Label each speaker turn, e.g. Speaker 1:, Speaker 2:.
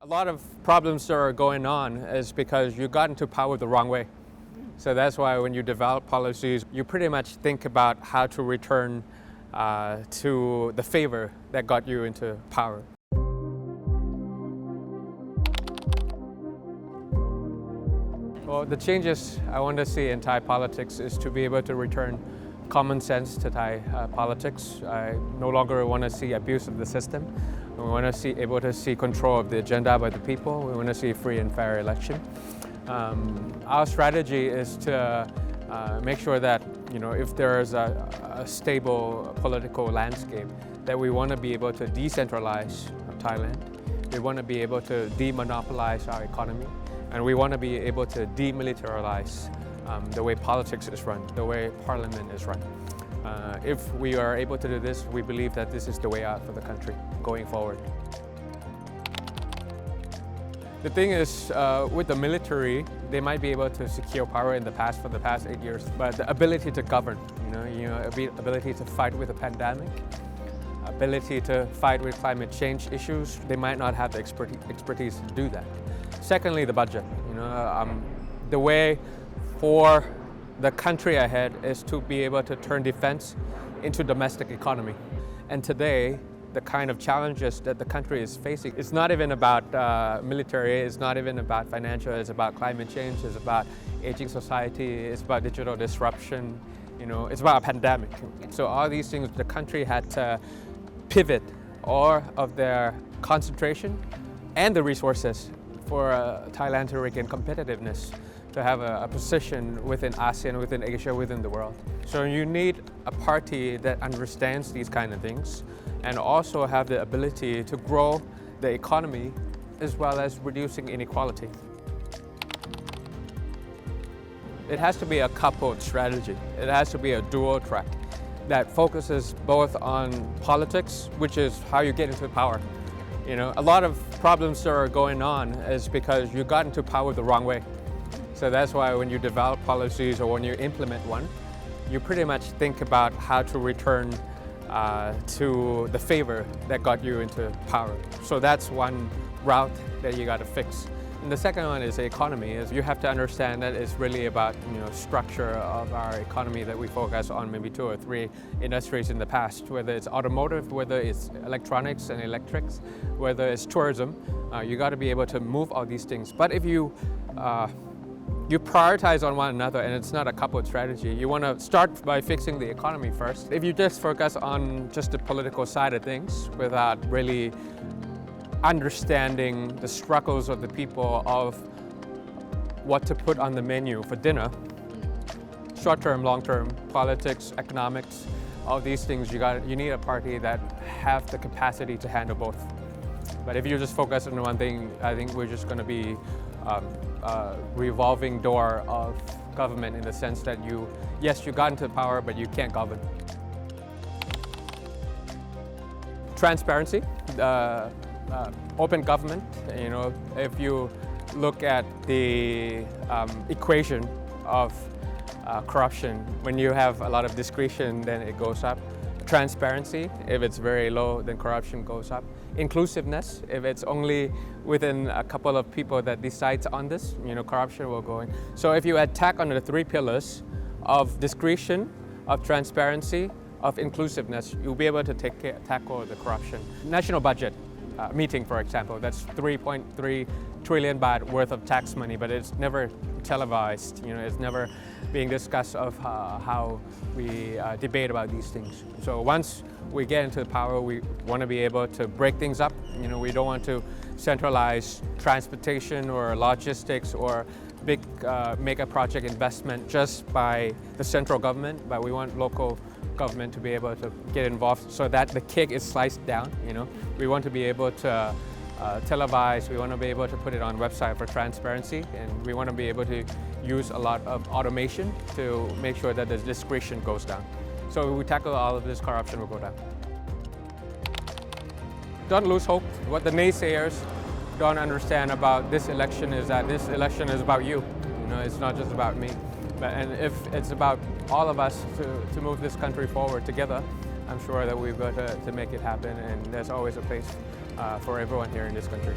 Speaker 1: lot of problems that are going on is because you got into power the wrong way. So that's why when you develop policies, you pretty much think about how to return to the favor that got you into power. Well, the changes I want to see in Thai politics is to be able to return common sense to Thai politics. I no longer want to see abuse of the system. We want to be able to see control of the agenda by the people. We want to see a free and fair election. Our strategy is to make sure that, if there is a stable political landscape, that we want to be able to decentralize Thailand. We want to be able to demonopolize our economy, and we want to be able to demilitarize the way politics is run, the way parliament is run. If we are able to do this, we believe that this is the way out for the country going forward. The thing is, with the military, they might be able to secure power for the past 8 years, but the ability to govern, ability to fight with a pandemic, ability to fight with climate change issues, they might not have the expertise to do that. Secondly, the budget. The way for the country ahead is to be able to turn defense into domestic economy. And today, the kind of challenges that the country is facing, it's not even about military, it's not even about financial, it's about climate change, it's about aging society, it's about digital disruption, it's about a pandemic. So all these things, the country had to pivot all of their concentration and the resources for Thailand to regain competitiveness, to have a position within ASEAN, within Asia, within the world. So you need a party that understands these kind of things and also have the ability to grow the economy as well as reducing inequality. It has to be a coupled strategy. It has to be a dual track that focuses both on politics, which is how you get into power. A lot of problems that are going on is because you got into power the wrong way. So that's why when you develop policies or when you implement one, you pretty much think about how to return to the favor that got you into power. So that's one route that you got to fix. And the second one is the economy. Is you have to understand that it's really about structure of our economy that we focus on maybe 2 or 3 industries in the past, whether it's automotive, whether it's electronics and electrics, whether it's tourism. You got to be able to move all these things. But if you prioritize on one another and it's not a coupled strategy, you want to start by fixing the economy first. If you just focus on just the political side of things without really understanding the struggles of the people of what to put on the menu for dinner, short-term, long-term, politics, economics, all these things, you need a party that have the capacity to handle both. But if you just focus on one thing, I think we're just going to be a revolving door of government in the sense that you got into power, but you can't govern. Transparency, open government. If you look at the equation of corruption, when you have a lot of discretion, then it goes up. Transparency, if it's very low, then corruption goes up. Inclusiveness, if it's only within a couple of people that decides on this, corruption will go in. So if you attack on the 3 pillars of discretion, of transparency, of inclusiveness, you'll be able to tackle the corruption. National budget meeting, for example, that's 3.3 trillion baht worth of tax money, but it's never televised. It's never being discussed of how we debate about these things. So once we get into power, we want to be able to break things up. We don't want to centralize transportation or logistics or big mega project investment just by the central government, but we want local government to be able to get involved so that the cake is sliced down. We want to be able to televise, we want to be able to put it on website for transparency, and we want to be able to use a lot of automation to make sure that the discretion goes down. So if we tackle all of this, corruption will go down. Don't lose hope. What the naysayers don't understand about this election is that this election is about you. It's not just about me. And if it's about all of us to move this country forward together, I'm sure that we've got to make it happen, and there's always a place for everyone here in this country.